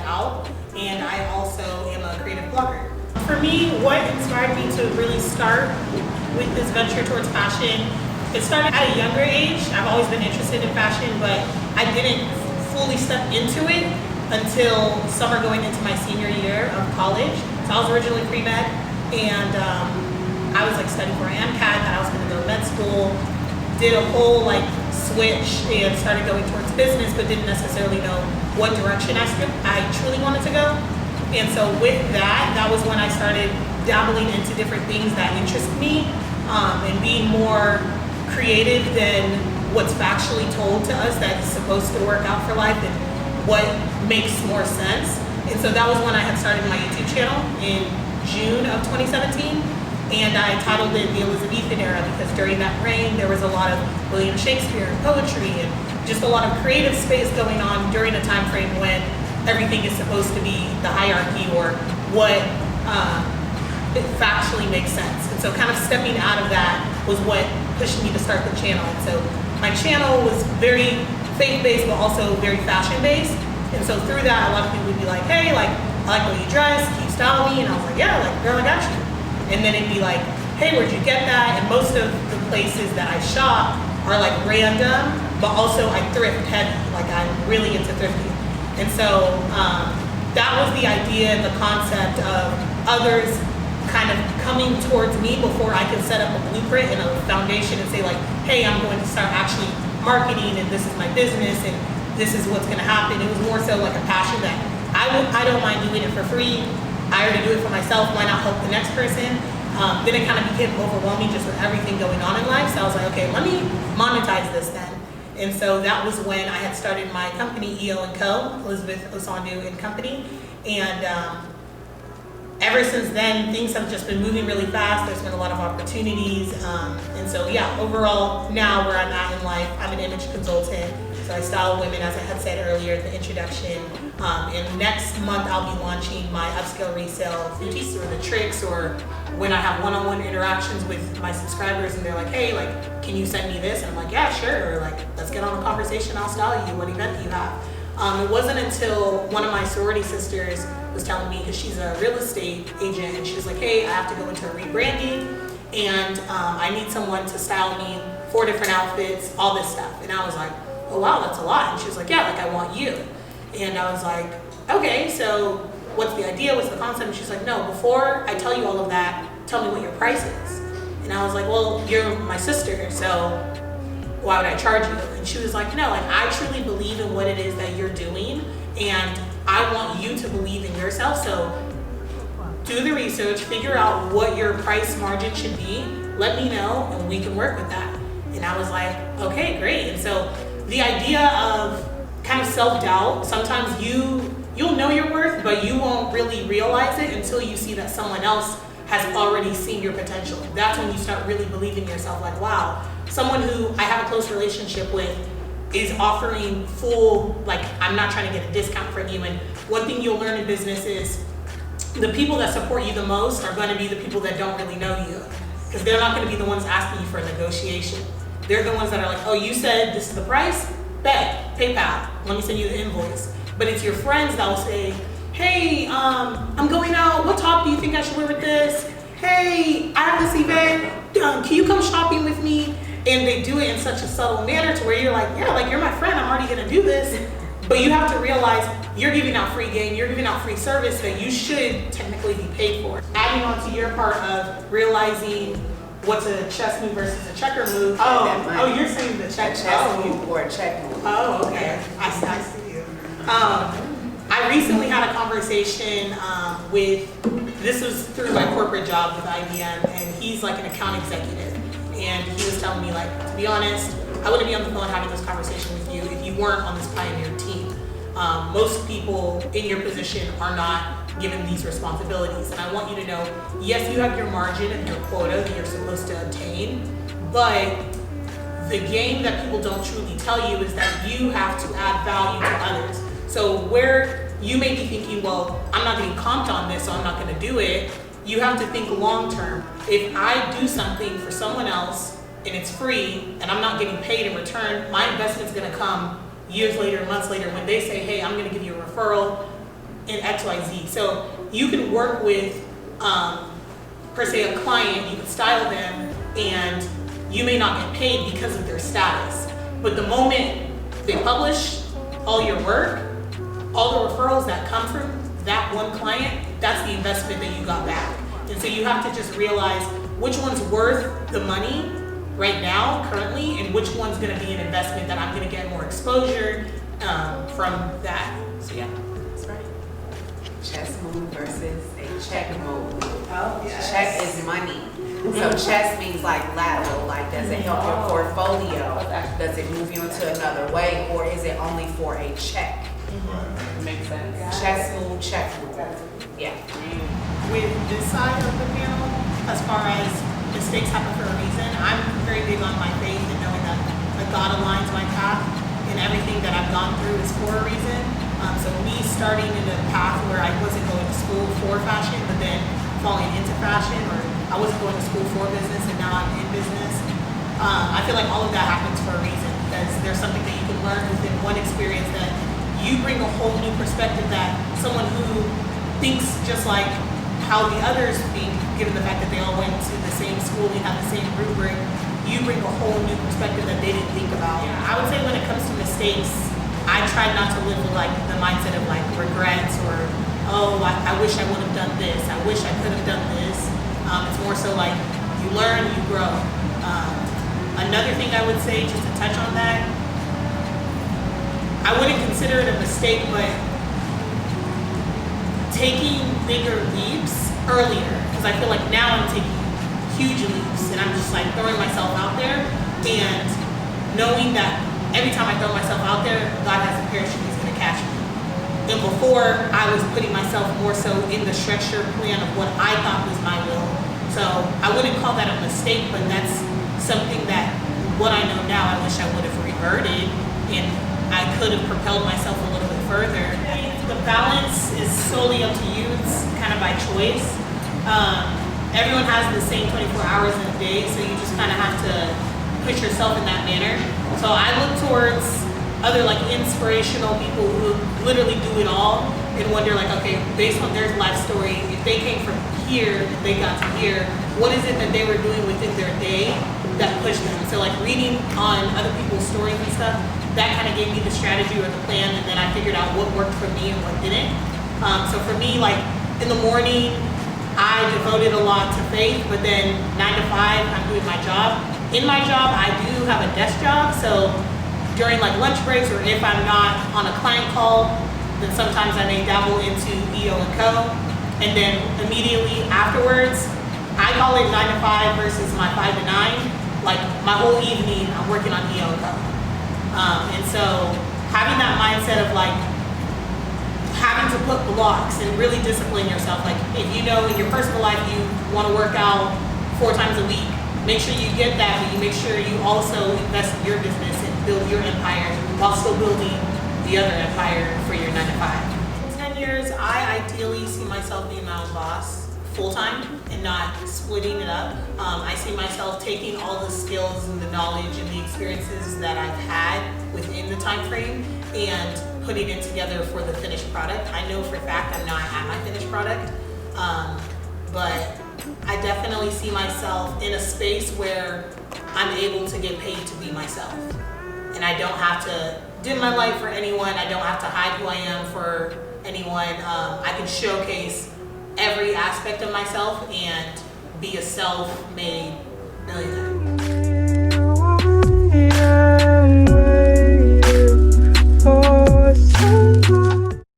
out, and I also am a creative blogger. For me, what inspired me to really start with this venture towards fashion, it started at a younger age. I've always been interested in fashion, but I didn't fully step into it until summer going into my senior year of college. So I was originally pre-med, and I was like studying for an MCAT, that I was gonna go to med school, did a whole like switch and started going towards business, but didn't necessarily know what direction I truly wanted to go. And so with that, that was when I started dabbling into different things that interest me, and being more creative than what's factually told to us that is supposed to work out for life and what makes more sense. And so that was when I had started my YouTube channel in June of 2017. And I titled it the Elizabethan era because during that reign there was a lot of William Shakespeare and poetry and just a lot of creative space going on during a time frame when everything is supposed to be the hierarchy or what it factually makes sense. And so kind of stepping out of that was what pushed me to start the channel. And so my channel was very faith-based but also very fashion-based. And so through that, a lot of people would be like, hey, like, I like the way you dress, can you style me? And I was like, yeah, like, girl, I got you. And then it'd be like, hey, where'd you get that? And most of the places that I shop are like random, but also I thrift heavy. Like I'm really into thrifting. And so that was the idea and the concept of others kind of coming towards me before I could set up a blueprint and a foundation and say like, hey, I'm going to start actually marketing and this is my business and this is what's gonna happen. It was more so like a passion that I don't mind doing it for free. I already do it for myself, why not help the next person? Then it kind of became overwhelming just with everything going on in life. So I was like, okay, let me monetize this then. And so that was when I had started my company, EO & Co., Elizabethan and Company. And ever since then, things have just been moving really fast. There's been a lot of opportunities. And so yeah, overall, now where I'm at in life, I'm an image consultant. So I style women, as I had said earlier in the introduction. And next month I'll be launching my upscale resale boutique or the tricks, or when I have one-on-one interactions with my subscribers and they're like, hey, like, can you send me this? And I'm like, yeah, sure. Or like, let's get on a conversation, I'll style you, what event do you have? It wasn't until one of my sorority sisters was telling me, because she's a real estate agent, and she was like, hey, I have to go into a rebranding and I need someone to style me 4 different outfits, all this stuff. And I was like, oh wow, that's a lot. And she was like, yeah, like I want you. And I was like, okay, so what's the idea, what's the concept? And she's like, no, before I tell you all of that, tell me what your price is. And I was like, well, you're my sister, so why would I charge you? And she was like, no, like I truly believe in what it is that you're doing, and I want you to believe in yourself. So do the research, figure out what your price margin should be, let me know, and we can work with that. And I was like, okay, great. And so the idea of kind of self-doubt, sometimes you'll know your worth, but you won't really realize it until you see that someone else has already seen your potential. That's when you start really believing in yourself, like, wow, someone who I have a close relationship with is offering full, like, I'm not trying to get a discount from you. And one thing you'll learn in business is the people that support you the most are gonna be the people that don't really know you, because they're not gonna be the ones asking you for a negotiation. They're the ones that are like, oh, you said this is the price? Bet, PayPal, let me send you the invoice. But it's your friends that will say, hey, I'm going out, what top do you think I should wear with this? Hey, I have this event, can you come shopping with me? And they do it in such a subtle manner to where you're like, yeah, like you're my friend, I'm already gonna do this. But you have to realize you're giving out free game, you're giving out free service that you should technically be paid for. Adding on to your part of realizing what's a chess move versus a checker move. Oh, you're saying the chess move or a check move. Oh, okay. I see you. I recently had a conversation this was through my corporate job with IBM, and he's like an account executive. And he was telling me, like, to be honest, I wouldn't be on the phone having this conversation with you if you weren't on this pioneer team. Most people in your position are not given these responsibilities. And I want you to know, yes, you have your margin and your quota that you're supposed to obtain, but the game that people don't truly tell you is that you have to add value to others. So where you may be thinking, well, I'm not getting comped on this, so I'm not gonna do it, you have to think long term. If I do something for someone else and it's free and I'm not getting paid in return, my investment's gonna come years later, months later, when they say, hey, I'm gonna give you a referral, in XYZ. So you can work with, per se, a client, you can style them, and you may not get paid because of their status. But the moment they publish all your work, all the referrals that come from that one client, that's the investment that you got back. And so you have to just realize which one's worth the money right now, currently, and which one's gonna be an investment that I'm gonna get more exposure from that. So yeah, that's right. Chess move versus a check move. Oh, yes. Check is money. So chess means like lateral, like does it help your portfolio? Does it move you into another way, or is it only for a check? Makes sense. Chess move, check move. Yeah. With this side of the panel, as far as mistakes happen for a reason, I'm very big on my faith and knowing that God aligns my path, and everything that I've gone through is for a reason. So me starting in a path where I wasn't going to school for fashion, but then falling into fashion, or I wasn't going to school for business and now I'm in business. I feel like all of that happens for a reason, because there's something that you can learn within one experience that you bring a whole new perspective that someone who thinks just like how the others think, given the fact that they all went to the same school and have the same rubric, you bring a whole new perspective that they didn't think about. Yeah, I would say when it comes to mistakes, I try not to live with like the mindset of like regrets or, oh, I wish I would have done this, I wish I could have done this. It's more so like you learn, you grow. Another thing I would say, just to touch on that, I wouldn't consider it a mistake, but taking bigger leaps earlier, because I feel like now I'm taking huge leaps and I'm just like throwing myself out there, and knowing that every time I throw myself out there, God has a parachute, He's gonna catch me. And before, I was putting myself more so in the structure plan of what I thought was my will. So I wouldn't call that a mistake, but that's something that, what I know now, I wish I would have reverted, and I could have propelled myself a little bit further. The balance is solely up to you. It's kind of by choice. Everyone has the same 24 hours in a day, so you just kind of have to push yourself in that manner. So I look towards other like inspirational people who literally do it all and wonder like, okay, based on their life story, if they came from here, they got to here, what is it that they were doing within their day that pushed them? So like reading on other people's stories and stuff, that kind of gave me the strategy or the plan, and then I figured out what worked for me and what didn't. So for me, like in the morning, I devoted a lot to faith, but then 9 to 5, I'm doing my job. In my job, I do have a desk job, so during like lunch breaks, or if I'm not on a client call, then sometimes I may dabble into EO and Co. And then immediately afterwards, I call it 9 to 5 versus my 5 to 9. Like my whole evening, I'm working on EO and Co. And so having that mindset of like having to put blocks and really discipline yourself. Like if you know in your personal life you want to work out 4 times a week, make sure you get that, but you make sure you also invest in your business and build your empire while still building the other empire for your 9 to 5. In 10 years, I ideally see myself being my own boss full-time and not splitting it up. I see myself taking all the skills and the knowledge and the experiences that I've had within the time frame and putting it together for the finished product. I know for a fact I'm not at my finished product, but I definitely see myself in a space where I'm able to get paid to be myself. And I don't have to dim my light for anyone. I don't have to hide who I am for anyone. I can showcase every aspect of myself and be a self-made millionaire.